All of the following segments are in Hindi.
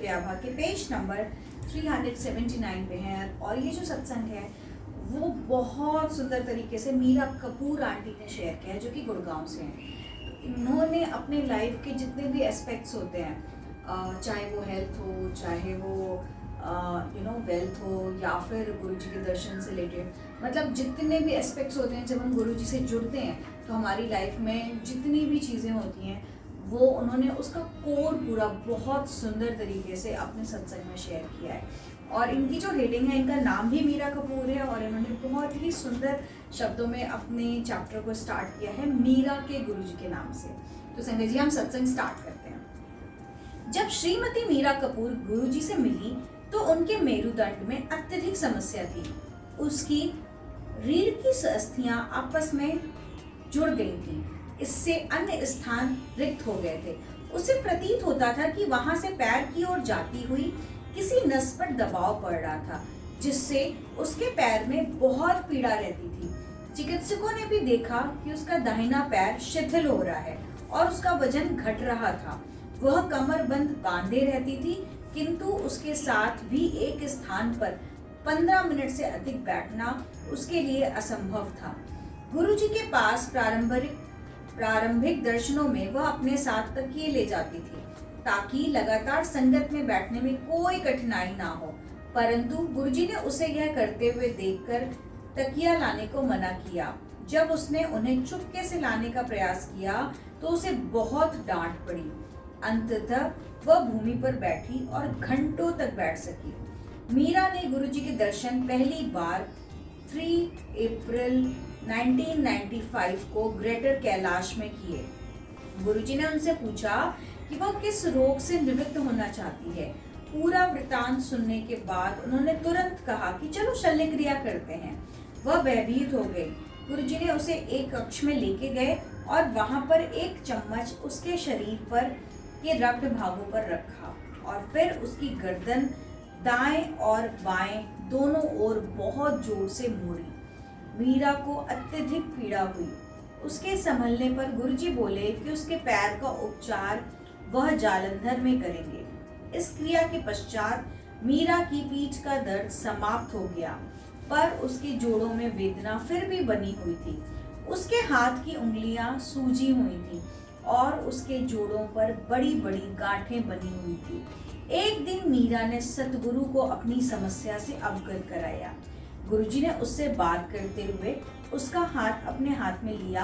प्रत्याभा के पेज नंबर 379 पे हैं और ये जो सत्संग है वो बहुत सुंदर तरीके से मीरा कपूर आंटी ने शेयर किया है, जो कि गुड़गांव से हैं। इन्होंने अपने लाइफ के जितने भी एस्पेक्ट्स होते हैं, चाहे वो हेल्थ हो, चाहे वो वेल्थ हो, या फिर गुरुजी के दर्शन से रिलेटेड, मतलब जितने भी एस्पेक्ट्स होते हैं, जब हम गुरुजी से जुड़ते हैं तो हमारी लाइफ में जितनी भी चीज़ें होती हैं वो उन्होंने उसका कोर पूरा बहुत सुंदर तरीके से अपने सत्संग में शेयर किया है। और इनकी जो हेडिंग है, इनका नाम भी मीरा कपूर है और इन्होंने बहुत ही सुंदर शब्दों में अपने चैप्टर को स्टार्ट किया है मीरा के गुरुजी के नाम से। तो संजय जी, हम सत्संग स्टार्ट करते हैं। जब श्रीमती मीरा कपूर गुरुजी से मिली तो उनके मेरुदंड में अत्यधिक समस्या थी। उसकी रीढ़ की अस्थियां आपस में जुड़ गई थी, इससे अन्य स्थान रिक्त हो गए थे। उसे प्रतीत होता था कि वहां से पैर की ओर जाती हुई किसी नस पर दबाव पड़ रहा था, जिससे उसके पैर में बहुत पीड़ा रहती थी। चिकित्सकों ने भी देखा कि उसका दाहिना पैर शिथिल हो रहा है और उसका वजन घट रहा था। वह कमरबंद बांधे रहती थी, किंतु उसके साथ भी एक स्थान पर 15 मिनट से अधिक बैठना उसके लिए असंभव था। गुरुजी के पास प्रारंभिक दर्शनों में वह अपने साथ तकिए ले जाती थी, ताकि लगातार संगत में बैठने में कोई कठिनाई ना हो। परंतु गुरुजी ने उसे यह करते हुए देखकर तकिया लाने को मना किया। जब उसने उन्हें चुपके से लाने का प्रयास किया तो उसे बहुत डांट पड़ी। अंततः वह भूमि पर बैठी और घंटों तक बैठ सकी। मीरा ने गुरुजी के दर्शन पहली बार 3 अप्रैल 1995 को ग्रेटर कैलाश में किए। गुरुजी ने उनसे पूछा कि वह किस रोग से निवृत्त होना चाहती है। पूरा वृतांत सुनने के बाद उन्होंने तुरंत कहा कि चलो शल्य क्रिया करते हैं। वह भयभीत हो गई। गुरुजी ने उसे एक कक्ष में लेके गए और वहां पर एक चम्मच उसके शरीर पर के रक्त भागों पर रखा और फिर उसकी गर्दन दाएं और बाएं दोनों ओर बहुत जोर से मोड़ी। मीरा को अत्यधिक पीड़ा हुई। उसके संभलने पर गुरुजी बोले कि उसके पैर का उपचार वह जालंधर में करेंगे। इस क्रिया के पश्चात मीरा की पीठ का दर्द समाप्त हो गया, पर उसके जोड़ों में वेदना फिर भी बनी हुई थी। उसके हाथ की उंगलियां सूजी हुई थी और उसके जोड़ों पर बड़ी बड़ी गांठें बनी हुई थी। एक दिन मीरा ने सतगुरु को अपनी समस्या से अवगत कराया। गुरुजी ने उससे बात करते हुए उसका हाथ अपने हाथ में लिया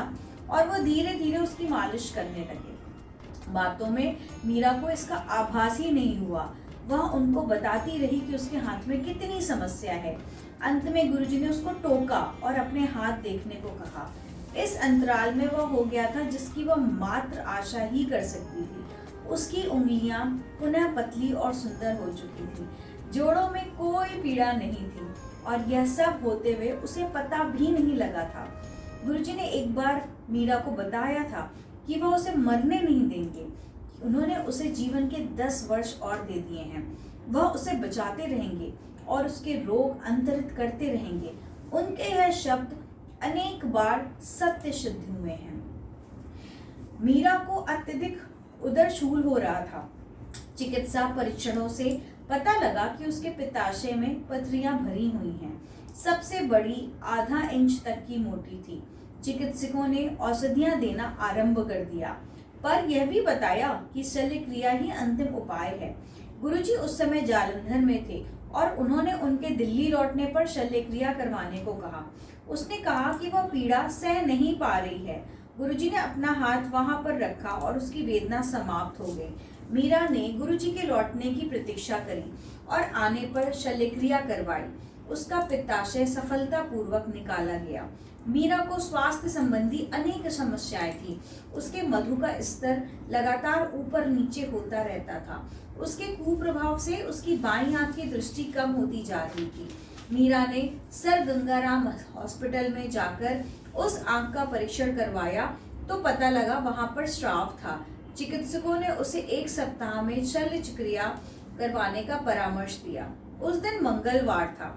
और वो धीरे धीरे उसकी मालिश करने लगे। बातों में मीरा को इसका आभास ही नहीं हुआ। वह उनको बताती रही कि उसके हाथ में कितनी समस्या है। अंत में गुरुजी ने उसको टोका और अपने हाथ देखने को कहा। इस अंतराल में वह हो गया था जिसकी वह मात्र आशा ही कर सकती थी। उसकी उंगलियां पुनः पतली और सुंदर हो चुकी थी। जोड़ों में कोई पीड़ा नहीं थी और यह सब होते हुए उसे पता भी नहीं लगा था। गुरुजी ने एक बार मीरा को बताया था कि वह उसे मरने नहीं देंगे। उन्होंने उसे जीवन के 10 वर्ष और दे दिए हैं। वह उसे बचाते रहेंगे और उसके रोग अंतरित करते रहेंगे। उनके यह शब्द अनेक बार सत्य सिद्ध हुए हैं। मीरा को अत्यधिक उदरशूल हो रहा था। चिकित्सा परीक्षणों से पता लगा कि उसके पित्ताशय में पथरियां भरी हुई हैं। सबसे बड़ी आधा इंच तक की मोटी थी। चिकित्सकों ने औषधियां देना आरंभ कर दिया, पर यह भी बताया कि शल्य क्रिया ही अंतिम उपाय है। गुरुजी उस समय जालंधर में थे और उन्होंने उनके दिल्ली लौटने पर शल्य क्रिया करवाने को कहा। उसने कहा कि वह पीड़ा सह नहीं पा रही है। गुरुजी ने अपना हाथ वहां पर रखा और उसकी वेदना समाप्त हो गई। मीरा ने गुरुजी के लौटने की प्रतीक्षा करी और आने पर शल्य क्रिया करवाई। उसका पित्ताशय सफलतापूर्वक निकाला गया। मीरा को स्वास्थ्य संबंधी अनेक समस्याएं थी। उसके मधु का स्तर लगातार ऊपर नीचे होता रहता था। उसके कुप्रभाव से उसकी बाईं आंख की दृष्टि कम होती जा रही थी। मीरा ने सर गंगाराम हॉस्पिटल में जाकर उस आंख का परीक्षण करवाया तो पता लगा वहां पर स्राव था। चिकित्सकों ने उसे 1 सप्ताह में शल्य क्रिया करवाने का परामर्श दिया। उस दिन मंगलवार था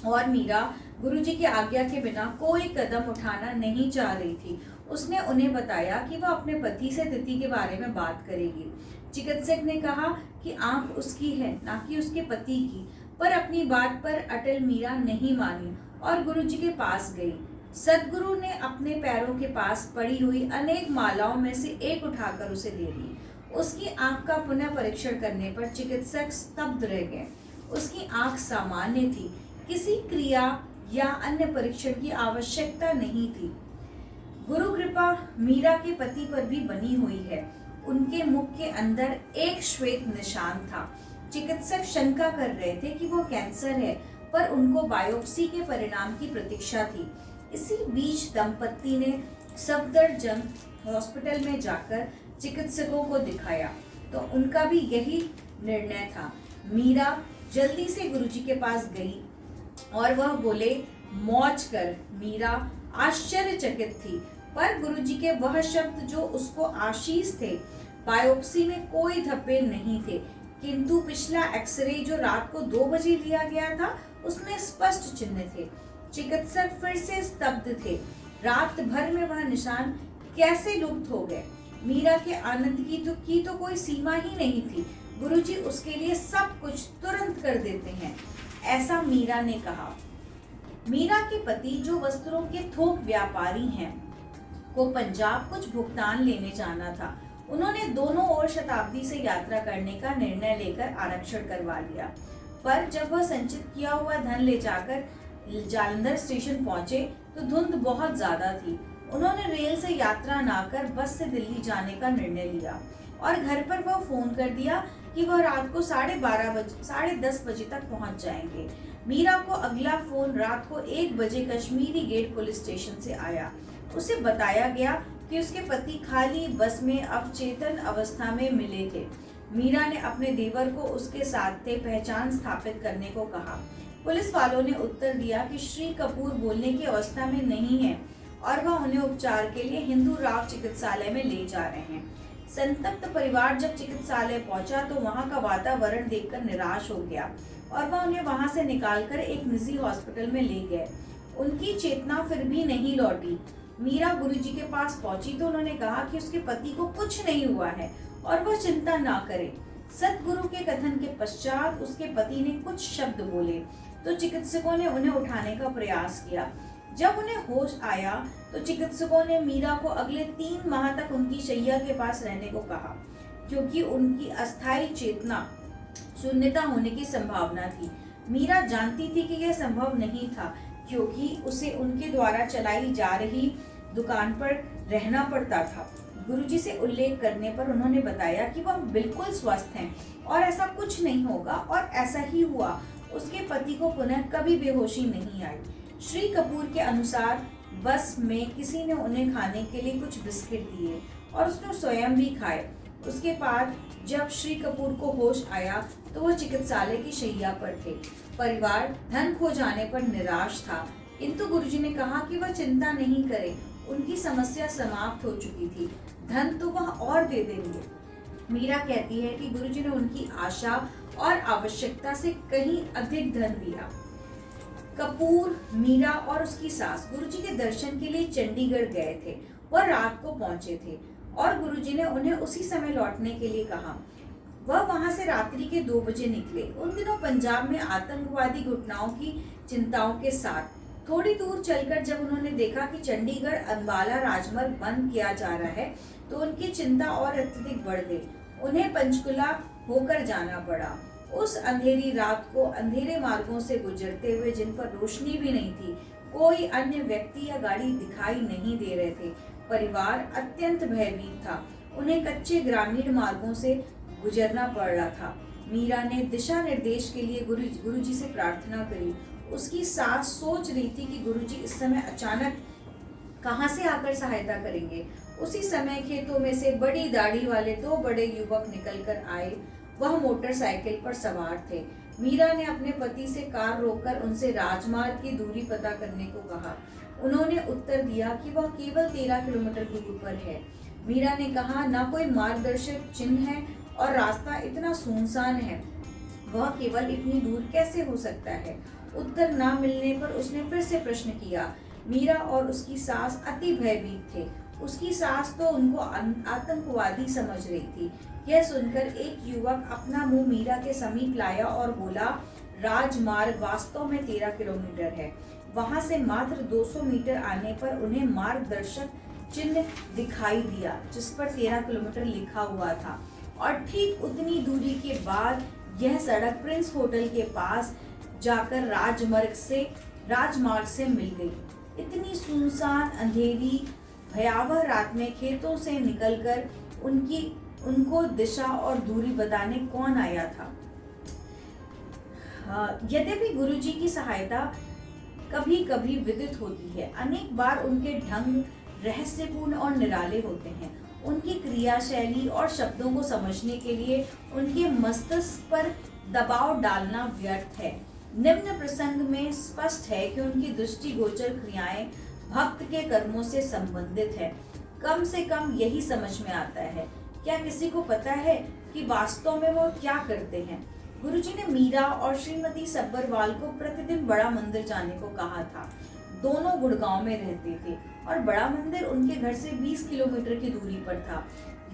और मीरा गुरुजी की आज्ञा के बिना कोई कदम उठाना नहीं चाह रही थी। उसने उन्हें बताया कि वह अपने पति से तिथि के बारे में बात करेगी। चिकित्सक ने कहा कि आंख उसकी है, ना कि उसके पति की। पर अपनी बात पर अटल मीरा नहीं मानी और गुरुजी के पास गई। सदगुरु ने अपने पैरों के पास पड़ी हुई अनेक मालाओं में से एक उठाकर उसे दे दी। उसकी आंख का पुनः परीक्षण करने पर चिकित्सक स्तब्ध रह गए। उसकी आंख सामान्य थी, किसी क्रिया या अन्य परीक्षण की आवश्यकता नहीं थी। गुरु कृपा मीरा के पति पर भी बनी हुई है। उनके मुख के अंदर एक श्वेत निशान था। चिकित्सक शंका कर रहे थे कि वो कैंसर है, पर उनको बायोप्सी के परिणाम की प्रतीक्षा थी। इसी बीच दंपत्ति ने सफदरजंग हॉस्पिटल में जाकर चिकित्सकों को दिखाया, तो उनका भी यही निर्णय था। मीरा जल्दी से गुरुजी के पास गई और वह बोले, मौज कर। मीरा आश्चर्यचकित थी, पर गुरुजी के वह शब्द जो उसको आशीष थे। बायोप्सी में कोई धब्बे नहीं थे, किंतु पिछला एक्सरे जो रात को 2 बजे लिया गया था, उसमें स्पष्ट चिन्ह थे। चिकित्सक फिर से स्तब्ध थे। रात भर में वह निशान कैसे लुप्त हो गए? मीरा के आनंद की तो कोई सीमा ही नहीं थी। गुरुजी उसके लिए सब कुछ तुरंत कर देते हैं, ऐसा मीरा ने कहा। मीरा के पति, जो वस्त्रों के थोक व्यापारी हैं, को पंजाब कुछ भुगतान लेने जाना था। उन्होंने दोनों ओर शताब्दी से यात्रा करने का निर्णय लेकर आरक्षण करवा लिया, पर जब वह संचित किया हुआ धन ले जाकर जालंधर स्टेशन पहुंचे तो धुंध बहुत ज्यादा थी। उन्होंने रेल से यात्रा ना कर बस से दिल्ली जाने का निर्णय लिया और घर पर वह फोन कर दिया कि वह रात को 10:30 बजे तक पहुंच जाएंगे। मीरा को अगला फोन रात को 1 बजे कश्मीरी गेट पुलिस स्टेशन से आया। उसे बताया गया कि उसके पति खाली बस में अवचेतन अवस्था में मिले थे। मीरा ने अपने देवर को उसके साथ थे पहचान स्थापित करने को कहा। पुलिस वालों ने उत्तर दिया कि श्री कपूर बोलने की अवस्था में नहीं है और वह उन्हें उपचार के लिए हिंदू राव चिकित्सालय में ले जा रहे हैं। संतप्त परिवार जब चिकित्सालय पहुंचा तो वहां का वातावरण देखकर निराश हो गया और वह उन्हें वहां से निकालकर एक निजी हॉस्पिटल में ले गए। उनकी चेतना फिर भी नहीं लौटी। मीरा गुरुजी के पास पहुंची तो उन्होंने कहा कि उसके पति को कुछ नहीं हुआ है और वह चिंता ना करे। सतगुरु के कथन के पश्चात उसके पति ने कुछ शब्द बोले तो चिकित्सकों ने उन्हें उठाने का प्रयास किया। जब उन्हें होश आया तो चिकित्सकों ने मीरा को अगले 3 माह तक उनकी शैया के पास रहने को कहा, क्योंकि उनकी अस्थायी चेतना शून्यता होने की संभावना थी। मीरा जानती थी कि यह संभव नहीं था, क्योंकि उसे उनके द्वारा चलाई जा रही दुकान पर रहना पड़ता था। गुरुजी से उल्लेख करने पर उन्होंने बताया कि वह बिल्कुल स्वस्थ हैं और ऐसा कुछ नहीं होगा, और ऐसा ही हुआ। उसके पति को पुनः कभी बेहोशी नहीं आई। श्री कपूर के अनुसार बस में किसी ने उन्हें खाने के लिए कुछ बिस्किट दिए और उसने स्वयं भी खाए। उसके बाद जब श्री कपूर को होश आया तो वह चिकित्सालय की शैया पर थे। परिवार धन खो जाने पर निराश था, किंतु गुरुजी ने कहा कि वह चिंता नहीं करे, उनकी समस्या समाप्त हो चुकी थी, धन तो वह और दे देंगे। मीरा कहती है कि गुरुजी ने उनकी आशा और आवश्यकता से कहीं अधिक धन दिया। कपूर, मीरा और उसकी सास गुरुजी के दर्शन के लिए चंडीगढ़ गए थे। वह रात को पहुंचे थे और गुरुजी ने उन्हें उसी समय लौटने के लिए कहा। वह वहां से रात्रि के 2 बजे निकले। उन दिनों पंजाब में आतंकवादी घटनाओं की चिंताओं के साथ थोड़ी दूर चलकर जब उन्होंने देखा कि चंडीगढ़ अंबाला राजमार्ग बंद किया जा रहा है तो उनकी चिंता और अत्यधिक बढ़ गई। उन्हें पंचकुला होकर जाना पड़ा। उस अंधेरी रात को अंधेरे मार्गों से गुजरते हुए, जिन पर रोशनी भी नहीं थी, कोई अन्य व्यक्ति या गाड़ी दिखाई नहीं दे रहे थे। परिवार अत्यंत भयभीत था। उन्हें कच्चे ग्रामीण मार्गों से गुजरना पड़ रहा था। मीरा ने दिशा निर्देश के लिए गुरुजी से प्रार्थना करी। उसकी सास सोच रही थी कि गुरुजी इस समय अचानक कहां से आकर सहायता करेंगे। उसी समय खेतों में से बड़ी दाढ़ी वाले 2 बड़े युवक निकलकर आए। वह मोटरसाइकिल पर सवार थे। मीरा ने अपने पति से कार रोककर उनसे राजमार्ग की दूरी पता करने को कहा। उन्होंने उत्तर दिया कि वह केवल 13 किलोमीटर दूर पर है। मीरा ने कहा, ना कोई मार्गदर्शक चिन्ह है और रास्ता इतना सुनसान है, वह केवल इतनी दूर कैसे हो सकता है। उत्तर ना मिलने पर उसने फिर से प्रश्न किया। मीरा और उसकी सास अति भयभीत थे। उसकी सास तो उनको आतंकवादी समझ रही थी। यह सुनकर एक युवक अपना मुंह मीरा के समीप लाया और बोला, राजमार्ग वास्तव में 13 किलोमीटर है। वहां से मात्र 200 मीटर आने पर उन्हें मार्गदर्शक चिन्ह दिखाई दिया जिस पर 13 किलोमीटर लिखा हुआ था, और ठीक उतनी दूरी के बाद यह सड़क प्रिंस होटल के पास जाकर राजमार्ग से मिल गई। इतनी सुनसान, अंधेरी, भयावह रात में खेतों से निकलकर उनको दिशा और दूरी बताने कौन आया था। यद्यपि गुरुजी की सहायता कभी कभी विदित होती है, अनेक बार उनके ढंग रहस्यपूर्ण और निराले होते हैं। उनकी क्रियाशैली और शब्दों को समझने के लिए उनके मस्तिष्क पर दबाव डालना व्यर्थ है। निम्न प्रसंग में स्पष्ट है कि उनकी दृष्टिगोचर क्रियाएं भक्त के कर्मों से संबंधित है। कम से कम यही समझ में आता है। क्या किसी को पता है कि वास्तव में वो क्या करते हैं? गुरुजी ने मीरा और श्रीमती सब्बरवाल को प्रतिदिन बड़ा मंदिर जाने को कहा था। दोनों गुड़गांव में रहते थे और बड़ा मंदिर उनके घर से 20 किलोमीटर की दूरी पर था।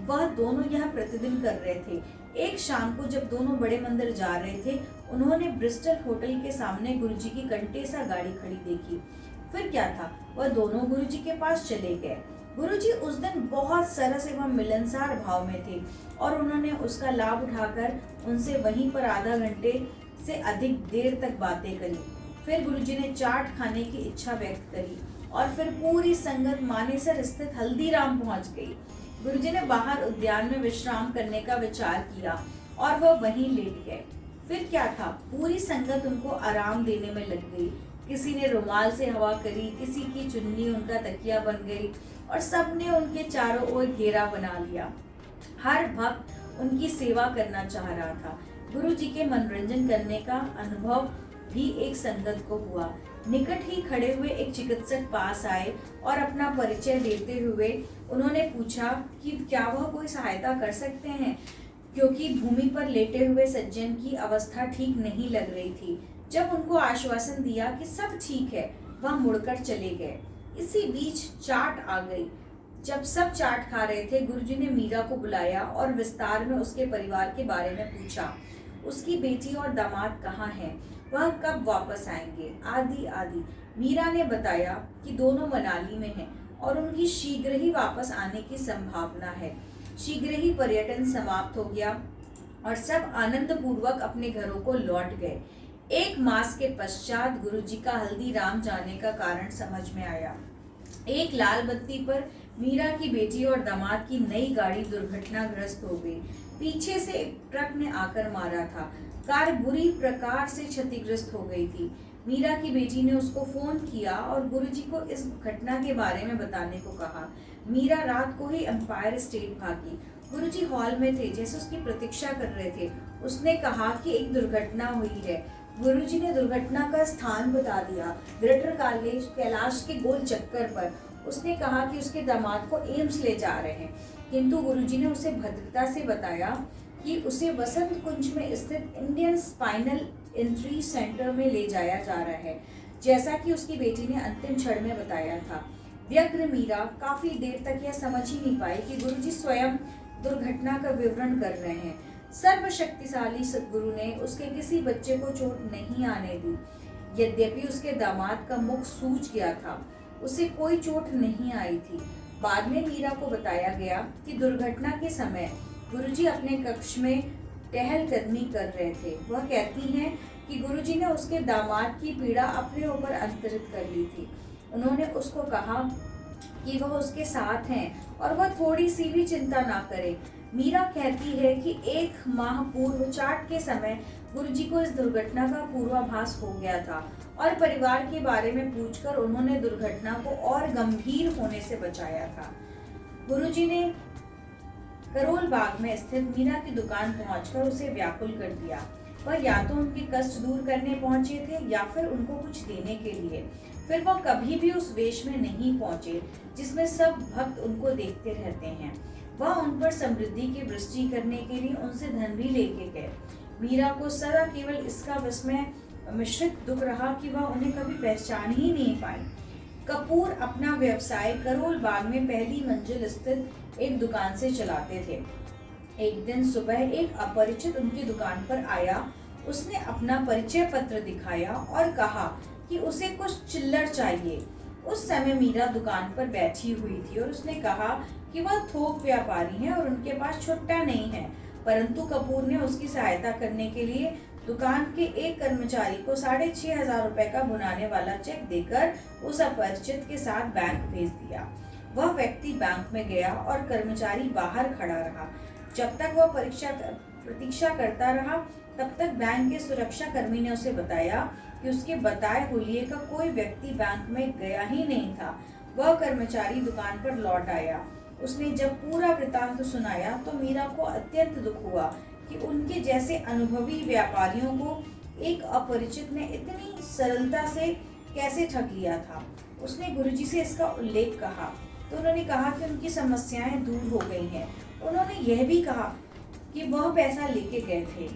वह दोनों यह प्रतिदिन कर रहे थे। एक शाम को जब दोनों बड़े मंदिर जा रहे थे, उन्होंने ब्रिस्टल होटल के सामने गुरुजी की कंटेसा गाड़ी खड़ी देखी। फिर क्या था, वह दोनों गुरुजी के पास चले गए। गुरुजी उस दिन बहुत सरस एवं मिलनसार भाव में थे और उन्होंने उसका लाभ उठाकर उनसे वहीं पर आधा घंटे से अधिक देर तक बातें करी। फिर गुरुजी ने चाट खाने की इच्छा व्यक्त करी और फिर पूरी संगत मानेसर स्थित हल्दीराम पहुंच गई। गुरुजी ने बाहर उद्यान में विश्राम करने का विचार किया और वह वहीं लेट गए। फिर क्या था, पूरी संगत उनको आराम देने में लग गई। किसी ने रुमाल से हवा करी, किसी की चुन्नी उनका तकिया बन गई और सबने उनके चारों ओर घेरा बना लिया। हर भक्त उनकी सेवा करना चाह रहा था। गुरुजी के मनोरंजन करने का अनुभव भी एक संगत को हुआ। निकट ही खड़े हुए एक चिकित्सक पास आए और अपना परिचय देते हुए उन्होंने पूछा कि क्या वह कोई सहायता कर सकते हैं, क्योंकि भूमि पर लेटे हुए सज्जन की अवस्था ठीक नहीं लग रही थी। जब उनको आश्वासन दिया कि सब ठीक है, वह मुड़कर चले गए। इसी बीच चाट आ गई। जब सब चाट खा रहे थे, गुरुजी ने मीरा को बुलाया और विस्तार में उसके परिवार के बारे में पूछा। उसकी बेटी और दामाद कहाँ हैं, वह कब वापस आएंगे, आदि आदि। मीरा ने बताया कि दोनों मनाली में हैं और उनकी शीघ्र ही वापस आने की संभावना है। शीघ्र ही पर्यटन समाप्त हो गया और सब आनंद पूर्वक अपने घरों को लौट गए। 1 मास के पश्चात गुरुजी का हल्दीराम जाने का कारण समझ में आया। एक लाल बत्ती पर मीरा की बेटी और दामाद की नई गाड़ी दुर्घटनाग्रस्त हो गई। पीछे से एक ट्रक ने आकर मारा था। कार बुरी प्रकार से क्षतिग्रस्त हो गई थी। मीरा की बेटी ने उसको फोन किया और गुरुजी को इस घटना के बारे में बताने को कहा। मीरा रात को ही एम्पायर स्टेट भागी। गुरुजी हॉल में थे, जैसे उसकी प्रतीक्षा कर रहे थे। उसने कहा कि एक दुर्घटना हुई है। गुरुजी ने दुर्घटना का स्थान बता दिया, ग्रेटर कैलाश के गोल चक्कर पर। उसने कहा कि उसके दामाद को एम्स ले जा रहे हैं, किंतु गुरुजी ने उसे भद्रता से बताया कि उसे वसंत कुंज में स्थित इंडियन स्पाइनल इंजरी सेंटर में ले जाया जा रहा है, जैसा कि उसकी बेटी ने अंतिम क्षण में बताया था। व्यग्र मीरा काफी देर तक यह समझ ही नहीं पाई कि गुरुजी स्वयं दुर्घटना का विवरण कर रहे हैं। सर्वशक्तिशाली सद्गुरु ने उसके किसी बच्चे को चोट नहीं आने दी। यद्यपि उसके दामाद का मुख सूज गया था, उसे कोई चोट नहीं आई थी। बाद में मीरा को बताया गया कि दुर्घटना के समय गुरुजी अपने कक्ष में टहलकदमी कर रहे थे। वह कहती हैं कि गुरुजी ने उसके दामाद की पीड़ा अपने ऊपर अंतरित कर ली थी। उन्होंने उसको कहा कि वह उसके साथ हैं और वह थोड़ी सी भी चिंता ना करे। मीरा कहती है कि 1 माह पूर्व चाट के समय गुरुजी को इस दुर्घटना का पूर्वाभास हो गया था और परिवार के बारे में पूछकर उन्होंने दुर्घटना को और गंभीर होने से बचाया था। गुरुजी ने करोल बाग में स्थित मीरा की दुकान पहुंचकर उसे व्याकुल कर दिया। वह या तो उनके कष्ट दूर करने पहुंचे थे या फिर उनको कुछ देने के लिए। फिर वह कभी भी उस वेश में नहीं पहुंचे जिसमें सब भक्त उनको देखते रहते हैं। वह उन पर समृद्धि की वृष्टि करने के लिए उनसे धन भी लेके गए। मीरा को सदा केवल इसका विस्मय मिश्रित दुख रहा कि वह उन्हें कभी पहचान ही नहीं पाई। कपूर अपना व्यवसाय करोल बाग में पहली मंजिल स्थित एक दुकान से चलाते थे। एक दिन सुबह एक अपरिचित उनकी दुकान पर आया। उसने अपना परिचय पत्र दिखाया और कहा कि उसे कुछ चिल्लर चाहिए। उस समय मीरा दुकान पर बैठी हुई थी और उसने कहा कि वह थोक व्यापारी हैं और उनके पास छुट्टा नहीं है। परंतु कपूर ने उसकी सहायता करने के लिए दुकान के एक कर्मचारी को 6,500 रुपए का भुनाने वाला चेक देकर उस अपरिचित के साथ बैंक भेज दिया। वह व्यक्ति बैंक में गया और कर्मचारी बाहर खड़ा रहा। जब तक वह प्रतीक्षा करता रहा, तब तक बैंक के सुरक्षा कर्मी ने उसे बताया कि उसके बताए हुलिये का कोई व्यक्ति बैंक में गया ही नहीं था। वह कर्मचारी दुकान पर लौट आया। उसने जब पूरा वृतांत सुनाया तो मीरा को अत्यंत दुख हुआ कि उनके जैसे अनुभवी व्यापारियों को एक अपरिचित ने इतनी सरलता से कैसे ठग लिया था। उसने गुरुजी से इसका उल्लेख कहा तो उन्होंने कहा कि उनकी समस्याएं दूर हो गई हैं। उन्होंने यह भी कहा कि वह पैसा लेके गए थे।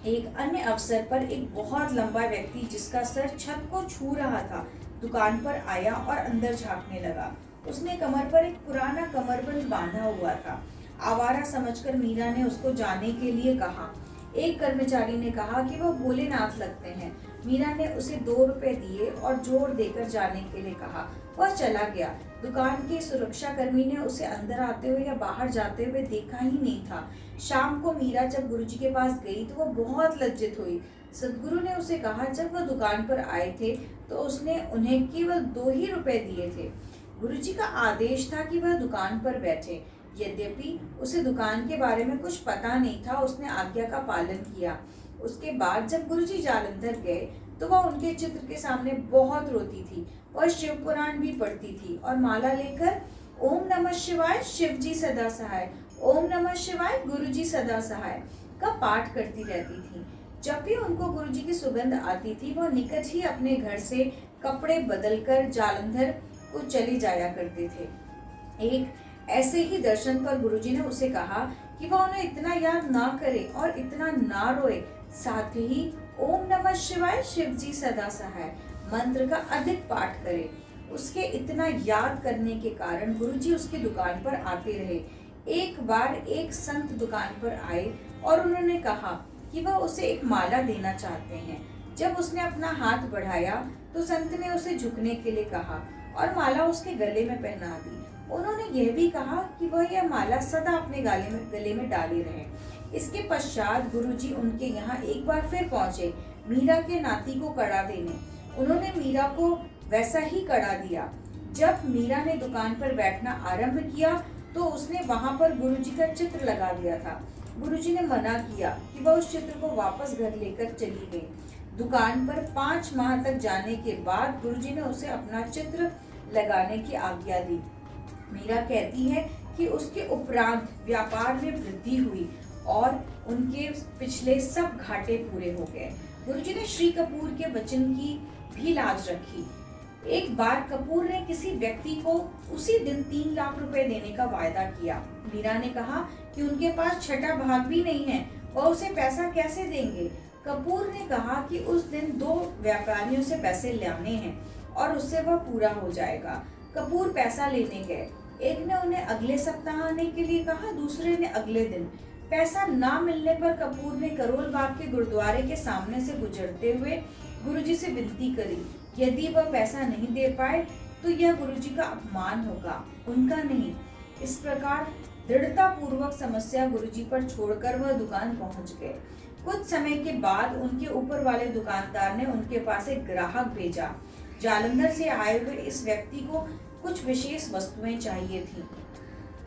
एक अन्य अवसर पर एक बहुत लंबा व्यक्ति जिसका सर छत को छू रहा था दुकान पर आया और अंदर झांकने लगा। उसने कमर पर एक पुराना कमरबंद बांधा हुआ था। आवारा समझकर मीरा ने उसको जाने के लिए कहा। एक कर्मचारी ने कहा कि वह भोलेनाथ लगते हैं। मीरा ने उसे 2 रुपए दिए और जोर देकर जाने के लिए कहा। वह चला गया। दुकान के सुरक्षा कर्मी ने उसे अंदर आते हुए या बाहर जाते हुए देखा ही नहीं था। शाम को मीरा जब गुरुजी के पास गई तो वह बहुत लज्जित हुई। सदगुरु ने उसे कहा, जब वह दुकान पर आए थे तो उसने उन्हें केवल 2 ही रुपए दिए थे। गुरुजी का आदेश था कि वह दुकान पर बैठे। यद्यपि उसे दुकान के बारे में कुछ पता नहीं था, उसने आज्ञा का पालन किया। उसके बाद जब गुरुजी जालंधर गए तो वह उनके चित्र के सामने बहुत रोती थी। वह शिव पुराण भी पढ़ती थी और माला लेकर ओम नमः शिवाय शिवजी सदा सहाय, ओम नमः शिवाय गुरुजी सदा सहाय का पाठ करती रहती थी। जब भी उनको गुरुजी की सुगंध आती थी, वह निकट ही अपने घर से कपड़े बदलकर जालंधर को चले जाया करते थे। एक ऐसे ही दर्शन पर गुरुजी ने उसे कहा कि वह उन्हें इतना याद ना करे और इतना ना रोए। साथ ही ओम नमः शिवाय शिवजी सदा सहाय मंत्र का अधिक पाठ करे। उसके इतना याद करने के कारण गुरुजी उसकी दुकान पर आते रहे। एक बार एक संत दुकान पर आए और उन्होंने कहा कि वह उसे एक माला देना चाहते हैं। जब उसने अपना हाथ बढ़ाया तो संत ने उसे झुकने के लिए कहा और माला उसके गले में पहना दी। उन्होंने यह भी कहा कि वह यह माला सदा अपने गले में डाले रहे। इसके पश्चात गुरुजी उनके यहाँ एक बार फिर पहुंचे मीरा के नाती को कड़ा देने। उन्होंने मीरा को वैसा ही कड़ा दिया। जब मीरा ने दुकान पर बैठना आरंभ किया तो उसने वहां पर गुरुजी का चित्र लगा दिया था। गुरुजी ने मना किया कि वह उस चित्र को वापस घर लेकर चली गई। दुकान पर 5 माह तक जाने के बाद गुरुजी ने उसे अपना चित्र लगाने की आज्ञा दी। मीरा कहती है कि उसके उपरांत व्यापार में वृद्धि हुई और उनके पिछले सब घाटे पूरे हो गए। गुरुजी ने श्री कपूर के वचन की भी लाज रखी। एक बार कपूर ने किसी व्यक्ति को उसी दिन 3 लाख रुपए देने का वायदा किया। मीरा ने कहा कि उनके पास छठा भाग भी नहीं है, वह उसे पैसा कैसे देंगे। कपूर ने कहा कि उस दिन 2 व्यापारियों से पैसे लाने हैं और उससे वह पूरा हो जाएगा। कपूर पैसा लेने गए। एक ने उन्हें अगले सप्ताह आने के लिए कहा, दूसरे ने अगले दिन। पैसा ना मिलने पर कपूर ने करोल बाग के गुरुद्वारे के सामने से गुजरते हुए गुरुजी से विनती करी। यदि वह पैसा नहीं दे पाए तो यह गुरुजी का अपमान होगा, उनका नहीं। इस प्रकार दृढ़ता पूर्वक समस्या गुरुजी पर छोड़कर वह दुकान पहुंच गए। कुछ समय के बाद उनके ऊपर वाले दुकानदार ने उनके पास एक ग्राहक भेजा। जालंधर से आए हुए इस व्यक्ति को कुछ विशेष वस्तुएं चाहिए थी।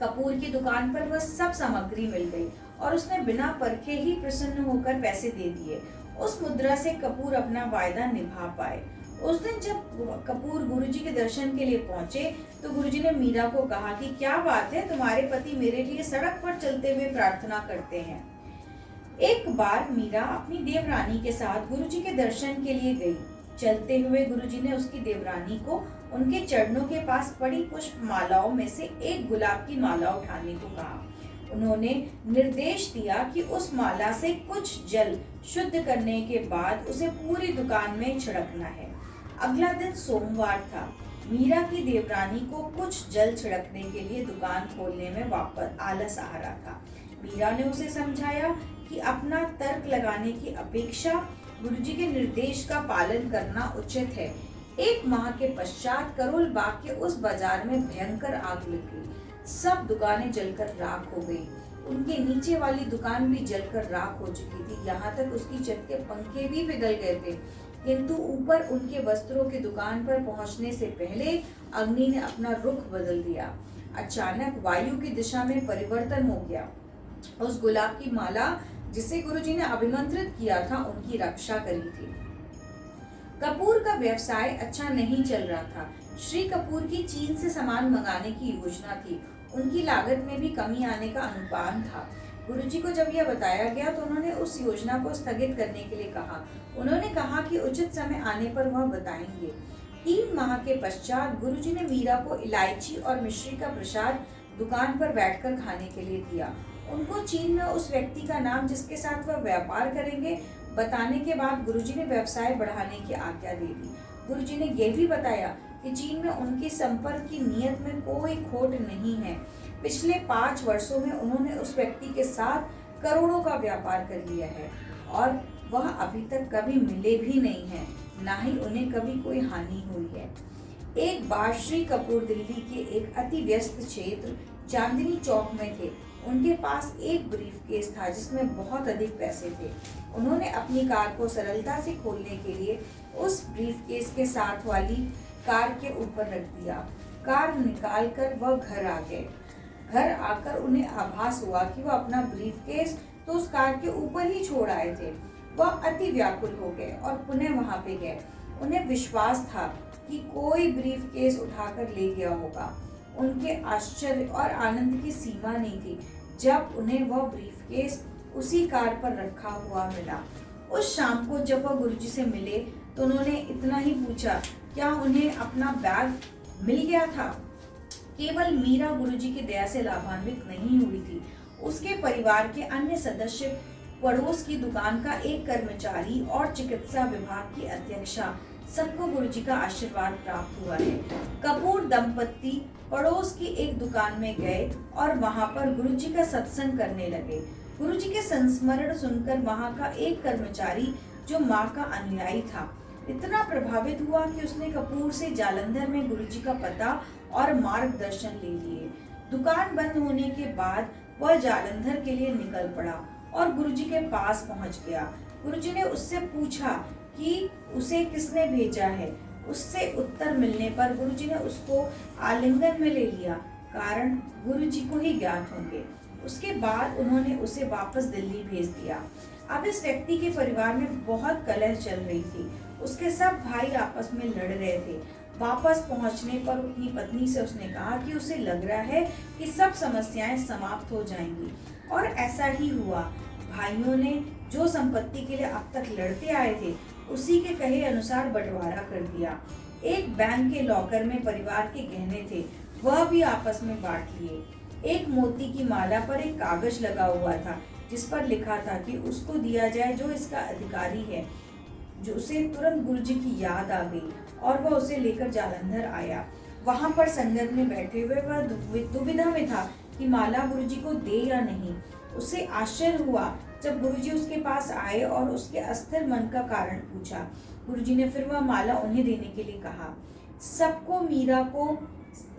कपूर की दुकान पर वह सब सामग्री मिल गई और उसने बिना परखे ही प्रसन्न होकर पैसे दे दिए। उस मुद्रा से कपूर अपना वायदा निभा पाए। उस दिन जब कपूर गुरुजी के दर्शन के लिए पहुंचे तो गुरुजी ने मीरा को कहा कि क्या बात है, तुम्हारे पति मेरे लिए सड़क पर चलते हुए प्रार्थना करते हैं। एक बार मीरा अपनी देवरानी के साथ गुरुजी के दर्शन के लिए गई। चलते हुए गुरुजी ने उसकी देवरानी को उनके चरणों के पास पड़ी पुष्प मालाओं में से एक गुलाब की माला उठाने को कहा। उन्होंने निर्देश दिया कि उस माला से कुछ जल शुद्ध करने के बाद उसे पूरी दुकान में छिड़कना है। अगला दिन सोमवार था। मीरा की देवरानी को कुछ जल छिड़कने के लिए दुकान खोलने में वापस आलस आ रहा था। मीरा ने उसे समझाया कि अपना तर्क लगाने की अपेक्षा गुरुजी के निर्देश का पालन करना उचित है। 1 माह के पश्चात करोल बाग के उस बाजार में भयंकर आग लग गई। सब दुकानें जलकर राख हो गई। उनके नीचे वाली दुकान भी जलकर राख हो चुकी थी, यहाँ तक उसकी छत के पंखे भी पिघल गए थे। किंतु ऊपर उनके वस्त्रों की दुकान पर पहुंचने से पहले अग्नि ने अपना रुख बदल दिया। अचानक वायु की दिशा में परिवर्तन हो गया। उस गुलाब की माला जिसे गुरुजी ने अभिमंत्रित किया था, उनकी रक्षा करी थी। कपूर का व्यवसाय अच्छा नहीं चल रहा था। श्री कपूर की चीन से सामान मंगाने की योजना थी। उनकी लागत में भी कमी आने का अनुमान था। गुरुजी को जब यह बताया गया तो उन्होंने उस योजना को स्थगित करने के लिए कहा। उन्होंने कहा कि उचित समय आने पर वह बताएंगे। 3 माह के पश्चात गुरुजी ने मीरा को इलायची और मिश्री का प्रसाद दुकान पर बैठकर खाने के लिए दिया। उनको चीन में उस व्यक्ति का नाम जिसके साथ वह व्यापार करेंगे बताने के बाद गुरुजी ने व्यवसाय बढ़ाने की आज्ञा दे दी। गुरुजी ने यह भी बताया कि चीन में उनके संपर्क की नीयत में कोई खोट नहीं है। पिछले 5 वर्षों में उन्होंने उस व्यक्ति के साथ करोड़ों का व्यापार कर लिया है और वह अभी तक कभी मिले भी नहीं है, ना ही उन्हें कभी कोई हानि हुई है। एक बार श्री कपूर दिल्ली के एक अति व्यस्त क्षेत्र चांदनी चौक में थे। उनके पास एक ब्रीफकेस था जिसमें बहुत अधिक पैसे थे। उन्होंने अपनी कार को सरलता से खोलने के लिए उस ब्रीफकेस के साथ वाली कार के ऊपर रख दिया। कार निकालकर वह घर आ गए। घर आकर उन्हें आभास हुआ कि वह अपना ब्रीफकेस तो उस कार के ऊपर ही छोड़ आए थे। वह अति व्याकुल हो गए और पुनः वहां पे गए। उन्हें विश्वास था कि कोई ब्रीफकेस उठाकर ले गया होगा। उनके आश्चर्य और आनंद की सीमा नहीं थी जब उन्हें वह ब्रीफकेस उसी कार पर रखा हुआ मिला। उस शाम को जब वह गुरुजी से मिले तो उन्होंने इतना ही पूछा, क्या उन्हें अपना बैग मिल गया था? केवल मीरा गुरुजी की दया से लाभान्वित नहीं हुई थी, उसके परिवार के अन्य सदस्य, पड़ोस की दुकान का एक कर्मचारी और चिकित्सा विभाग की अध्यक्षा, सबको गुरुजी का आशीर्वाद प्राप्त हुआ है। कपूर दंपत्ति पड़ोस की एक दुकान में गए और वहां पर गुरुजी का सत्संग करने लगे। गुरुजी के संस्मरण सुनकर वहां का एक कर्मचारी जो मां का अनुयायी था, इतना प्रभावित हुआ कि उसने कपूर से जालंधर में गुरुजी का पता और मार्गदर्शन ले लिए। दुकान बंद होने के बाद वह जालंधर के लिए निकल पड़ा और गुरुजी के पास पहुंच गया। गुरुजी ने उससे पूछा कि उसे किसने भेजा है। उससे उत्तर मिलने पर गुरुजी ने उसको आलिंगन में ले लिया, कारण गुरुजी को ही ज्ञात होंगे। उसके बाद उन्होंने उसे वापस दिल्ली भेज दिया। अब इस व्यक्ति के परिवार में बहुत कलह चल रही थी। उसके सब भाई आपस में लड़ रहे थे। वापस पहुंचने पर अपनी पत्नी से उसने कहा कि उसे लग रहा है कि सब समस्याएं समाप्त हो जाएंगी, और ऐसा ही हुआ। भाइयों ने जो संपत्ति के लिए अब तक लड़ते आए थे उसी के कहे अनुसार बंटवारा कर दिया। एक बैंक के लॉकर में परिवार के गहने थे, वह भी आपस में बांट लिए। एक मोती की माला पर एक कागज लगा हुआ था जिस पर लिखा था कि उसको दिया जाए जो इसका अधिकारी है। जो उसे तुरंत गुरुजी की याद आ गई और वह उसे लेकर जालंधर आया। वहां पर संगत में बैठे हुए वह दुविधा में था कि माला गुरुजी को दे या नहीं। उसे आश्चर्य हुआ जब गुरुजी उसके पास आए और उसके अस्थिर मन का कारण पूछा। गुरुजी ने फिर वह माला उन्हें देने के लिए कहा। सबको मीरा को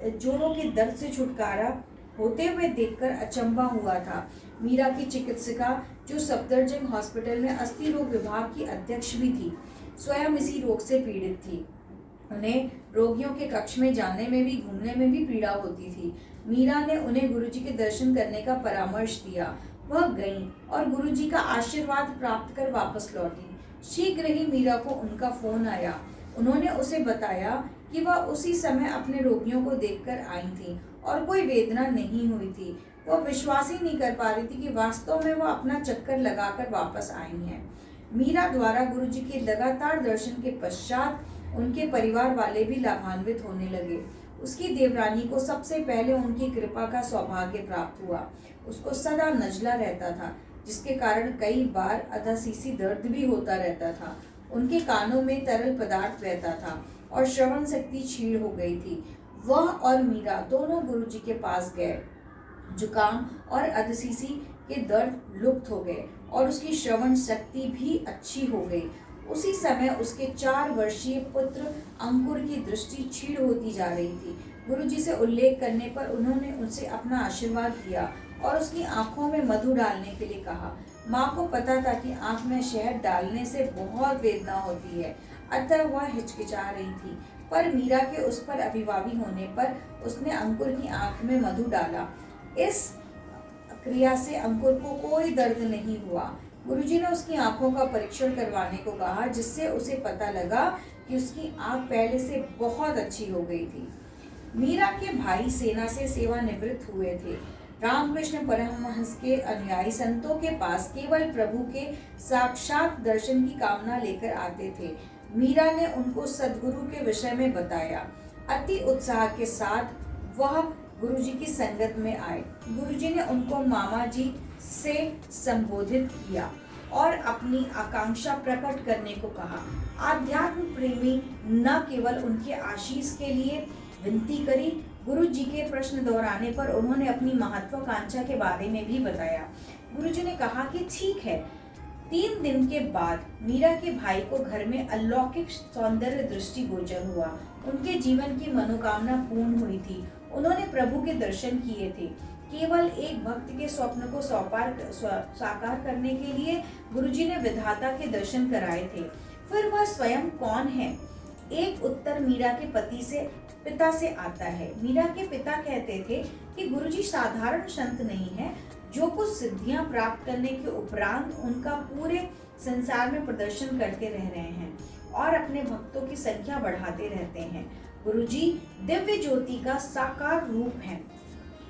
जोड़ों के दर्द से छुटकारा होते हुए देखकर अचंभा हुआ था। मीरा की चिकित्सिका, जो सफदरजंग हॉस्पिटल में अस्थि रोग विभाग की अध्यक्ष भी थी, स्वयं इसी रोग से पीड़ित थी। उन्हें रोगियों के कक्ष में जाने में भी, घूमने में भी पीड़ा होती थी। मीरा ने उन्हें गुरुजी के दर्शन करने का परामर्श दिया। वह गईं और गुरुजी का आशीर्वाद प्राप्त कर वापस लौटी। शीघ्र ही मीरा को उनका फोन आया। उन्होंने उसे बताया कि वह उसी समय अपने रोगियों को देखकर आई थी और कोई वेदना नहीं हुई थी। वह विश्वास ही नहीं कर पा रही थी कि वास्तव में वह अपना चक्कर लगाकर वापस आई हैं। मीरा द्वारा गुरुजी के लगातार दर्शन के पश्चात उनके परिवार वाले भी लाभान्वित होने लगे। उसकी देवरानी को सबसे पहले उनकी कृपा का सौभाग्य प्राप्त हुआ। उसको सदा नजला रहता था, जिसके कारण कई बार अधसीसी दर्द भी होता रहता था। उनके कानों में तरल पदार्थ रहता था और श्रवण शक्ति क्षीण हो गई थी। वह और मीरा दोनों गुरुजी के पास गए। जुकाम और अधसीसी के दर्द लुप्त हो गए और उसकी श्रवण शक्ति भी अच्छी हो गई। उसी समय उसके 4 वर्षीय पुत्र अंकुर की दृष्टि क्षीण होती जा रही थी। गुरुजी से उल्लेख करने पर उन्होंने उनसे अपना आशीर्वाद दिया और उसकी आंखों में मधु डालने के लिए कहा। माँ को पता था कि आंख में शहद डालने से बहुत वेदना होती है, अतः वह हिचकिचा रही थी, पर मीरा के उस पर अभिवादी होने पर उसने अंकुर की आंख में मधु डाला। इस क्रिया से अंकुर को कोई दर्द नहीं हुआ। गुरुजी ने उसकी आंखों का परीक्षण करवाने को कहा, जिससे उसे पता लगा कि उसकी आंख पहले से बहुत अच्छी हो गई थी। मीरा के भाई सेना से सेवानिवृत्त हुए थे। रामकृष्ण परमहंस के अनुयायी संतों के पास केवल प्रभु के साक्षात दर्शन की कामना लेकर आते थे। मीरा ने उनको सद्गुरु के विषय में बताया। अति उत्साह के साथ वह गुरुजी की संगत में आए। गुरुजी ने उनको मामा जी से संबोधित किया और अपनी आकांक्षा प्रकट करने को कहा। आध्यात्म प्रेमी न केवल उनके आशीष के लिए विनती करी, गुरुजी के प्रश्न दोहराने पर उन्होंने अपनी महत्वाकांक्षा के बारे में भी बताया। गुरुजी ने कहा कि ठीक है। 3 दिन के बाद मीरा के भाई को घर में अलौकिक सौंदर्य दृष्टि गोचर हुआ। उनके जीवन की मनोकामना पूर्ण हुई थी। उन्होंने प्रभु के दर्शन किए थे। केवल एक भक्त के स्वप्न को साकार करने के लिए गुरुजी ने विधाता के दर्शन कराए थे। फिर वह स्वयं कौन है? एक उत्तर मीरा के पिता से आता है। मीरा के पिता कहते थे कि गुरुजी साधारण संत नहीं है, जो कुछ सिद्धियां प्राप्त करने के उपरांत उनका पूरे संसार में प्रदर्शन करते रह रहे हैं और अपने भक्तों की संख्या बढ़ाते रहते हैं। गुरुजी दिव्य ज्योति का साकार रूप है।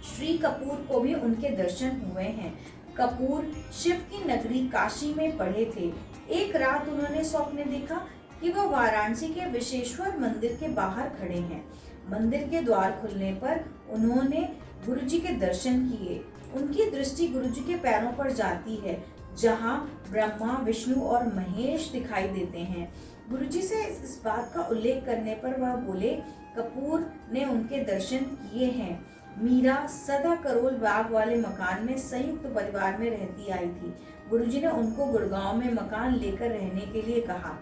श्री कपूर को भी उनके दर्शन हुए हैं। कपूर शिव की नगरी काशी में पढ़े थे। एक रात उन्होंने स्वप्न देखा कि वह वाराणसी के विश्वेश्वर मंदिर के बाहर खड़े हैं। मंदिर के द्वार खुलने पर उन्होंने गुरुजी के दर्शन किए। उनकी दृष्टि गुरुजी के पैरों पर जाती है, जहां ब्रह्मा, विष्णु और महेश दिखाई देते हैं। गुरुजी से इस बात का उल्लेख करने पर वह बोले, कपूर ने उनके दर्शन किए हैं। मीरा सदा करोल बाग वाले मकान में संयुक्त परिवार में रहती आई थी। गुरुजी ने उनको गुड़गांव में मकान लेकर रहने के लिए कहा।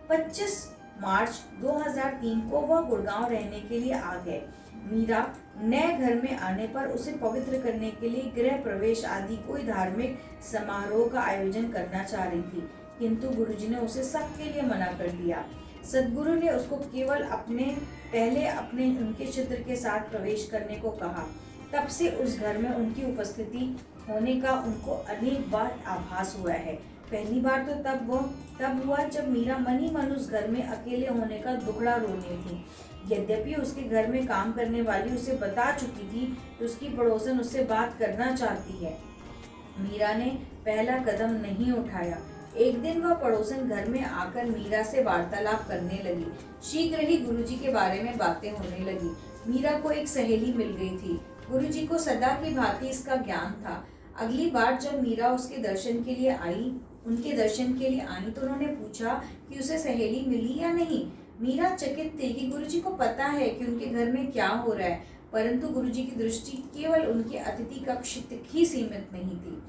25 मार्च 2003 को वह गुड़गांव रहने के लिए आ गए। मीरा नए घर में आने पर उसे पवित्र करने के लिए गृह प्रवेश आदि कोई धार्मिक समारोह का आयोजन करना चाह रही थी, किंतु गुरुजी ने उसे सबके लिए मना कर दिया। सद्गुरु ने उसको केवल पहले उनके चित्र के साथ प्रवेश करने को कहा। तब से उस घर में उनकी उपस्थिति होने का उनको अनेक बार आभास हुआ है। पहली बार तो तब हुआ जब मीरा मन ही मन उस घर में अकेले होने का दुखड़ा रो रही थी। यद्यपि उसके घर में काम करने वाली उसे बता चुकी थी कि उसकी पड़ोसन उससे बात करना चाहती है, मीरा ने पहला कदम नहीं उठाया। एक दिन वह पड़ोसन घर में आकर मीरा से वार्तालाप करने लगी। शीघ्र ही गुरुजी के बारे में बातें होने लगी। मीरा को एक सहेली मिल गई थी। गुरुजी को सदा की भांति इसका ज्ञान था। अगली बार जब मीरा उनके दर्शन के लिए आई तो उन्होंने पूछा कि उसे सहेली मिली या नहीं। मीरा चकित थी कि गुरुजी को पता है कि उनके घर में क्या हो रहा है, परंतु गुरुजी की दृष्टि केवल उनके अतिथि कक्ष तक ही सीमित नहीं थी।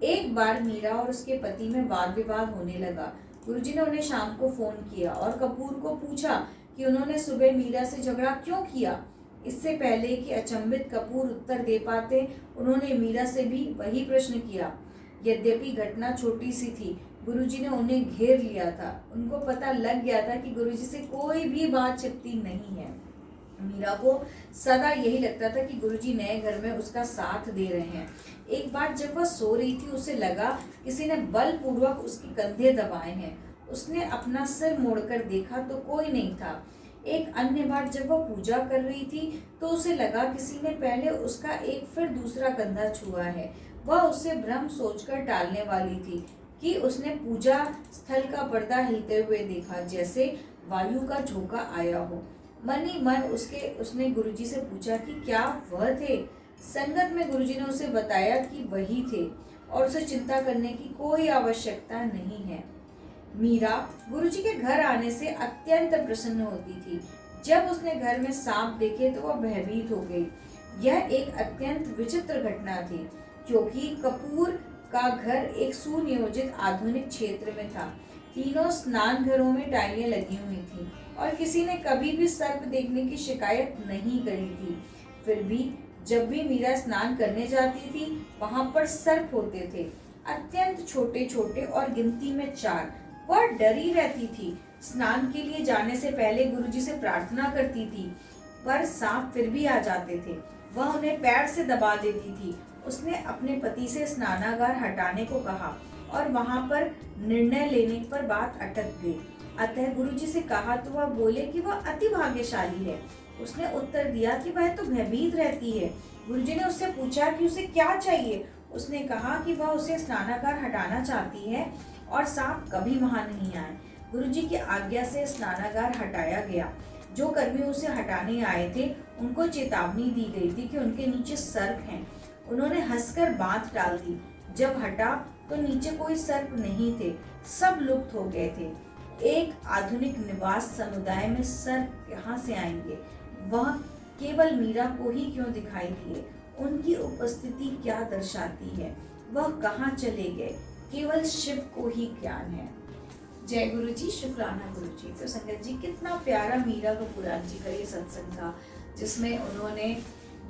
एक बार मीरा और उसके पति में वाद विवाद होने लगा। गुरुजी ने उन्हें शाम को फोन किया और कपूर को पूछा कि उन्होंने सुबह मीरा से झगड़ा क्यों किया। इससे पहले कि अचंभित कपूर उत्तर दे पाते, उन्होंने मीरा से भी वही प्रश्न किया। यद्यपि घटना छोटी सी थी, गुरुजी ने उन्हें घेर लिया था। उनको पता लग गया था कि गुरुजी से कोई भी बात छिपती नहीं है। मीरा को सदा यही लगता था कि गुरुजी नए घर में उसका साथ दे रहे हैं। एक बार जब वह सो रही थी, उसे लगा किसी ने बलपूर्वक उसके कंधे दबाए हैं। उसने अपना सिर मोड़कर देखा तो कोई नहीं था। एक अन्य बार जब वह पूजा कर रही थी तो उसे लगा किसी ने पहले उसका एक फिर दूसरा कंधा छुआ है। वह उसे भ्रम सोचकर टालने वाली थी कि उसने पूजा स्थल का पर्दा हिलते हुए देखा, जैसे वायु का झोंका आया हो। मन ही मन उसने गुरुजी से पूछा कि क्या वह थे। संगत में गुरुजी ने उसे बताया कि वही थे और उसे चिंता करने की कोई आवश्यकता नहीं है। मीरा गुरुजी के घर आने से अत्यंत प्रसन्न होती थी। जब उसने घर में सांप देखे तो वह भयभीत हो गई। यह एक अत्यंत विचित्र घटना थी, क्योंकि कपूर का घर एक सुनियोजित आधुनिक क्षेत्र में था। तीनों स्नान घरों में टाइलें लगी हुई थी और किसी ने कभी भी सर्प देखने की शिकायत नहीं करी थी। फिर भी जब भी मीरा स्नान करने जाती थी वहां पर सर्प होते थे, अत्यंत छोटे छोटे और गिनती में 4। वह डरी रहती थी। स्नान के लिए जाने से पहले गुरुजी से प्रार्थना करती थी, पर सांप फिर भी आ जाते थे। वह उन्हें पैर से दबा देती थी। उसने अपने पति से स्नानागार हटाने को कहा और वहां पर निर्णय लेने पर बात अटक गई। अतः गुरुजी से कहा तो वह बोले कि वह अति भाग्यशाली है। उसने उत्तर दिया कि वह तो भयभीत रहती है। गुरुजी ने उससे पूछा कि उसे क्या चाहिए। उसने कहा कि वह उसे स्नानागार हटाना चाहती है और सांप कभी वहां नहीं आए। गुरुजी की आज्ञा से स्नानागार हटाया गया। जो कर्मी उसे हटाने आए थे उनको चेतावनी दी गई थी कि उनके नीचे सर्प हैं। उन्होंने हंसकर बात डाल दी। जब हटा तो नीचे कोई सर्प नहीं थे, सब लुप्त हो गए थे। एक आधुनिक निवास समुदाय में सर्प कहाँ से आएंगे? वह केवल मीरा को ही क्यों दिखाई दिए? उनकी उपस्थिति क्या दर्शाती है? वह कहाँ चले गए? केवल शिव को ही ज्ञान है। जय गुरु जी, शुक्राना गुरु जी। तो संगत जी, कितना प्यारा मीरा कपूरान जी का ये सत्संग था, जिसमें उन्होंने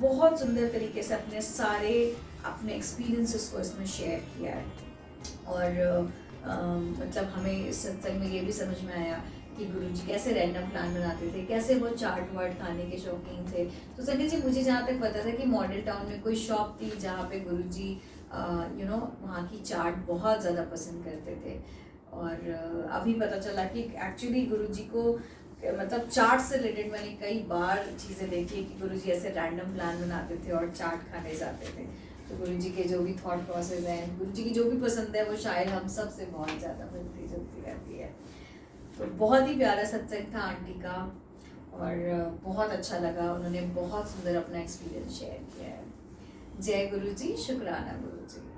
बहुत सुंदर तरीके से अपने एक्सपीरियंसेस को इसमें शेयर किया है। और मतलब हमें इस सत्संग में ये भी समझ में आया कि गुरुजी कैसे रैंडम प्लान बनाते थे, कैसे वो चाट वाट खाने के शौकीन थे। तो संगत जी, मुझे जहाँ तक पता था कि मॉडल टाउन में कोई शॉप थी जहाँ पे गुरुजी वहाँ की चाट बहुत ज़्यादा पसंद करते थे। और अभी पता चला कि एक्चुअली गुरुजी को मतलब चाट से रिलेटेड मैंने कई बार चीज़ें देखी कि गुरुजी ऐसे रैंडम प्लान बनाते थे और चाट खाने जाते थे। तो गुरुजी के जो भी थॉट प्रोसेस हैं, गुरुजी की जो भी पसंद है, वो शायद हम सब से बहुत ज़्यादा मिलती जुलती रहती है। तो बहुत ही प्यारा सत्संग था आंटी का और बहुत अच्छा लगा। उन्होंने बहुत सुंदर अपना एक्सपीरियंस शेयर किया है। जय गुरु जी, शुक्राना गुरु जी।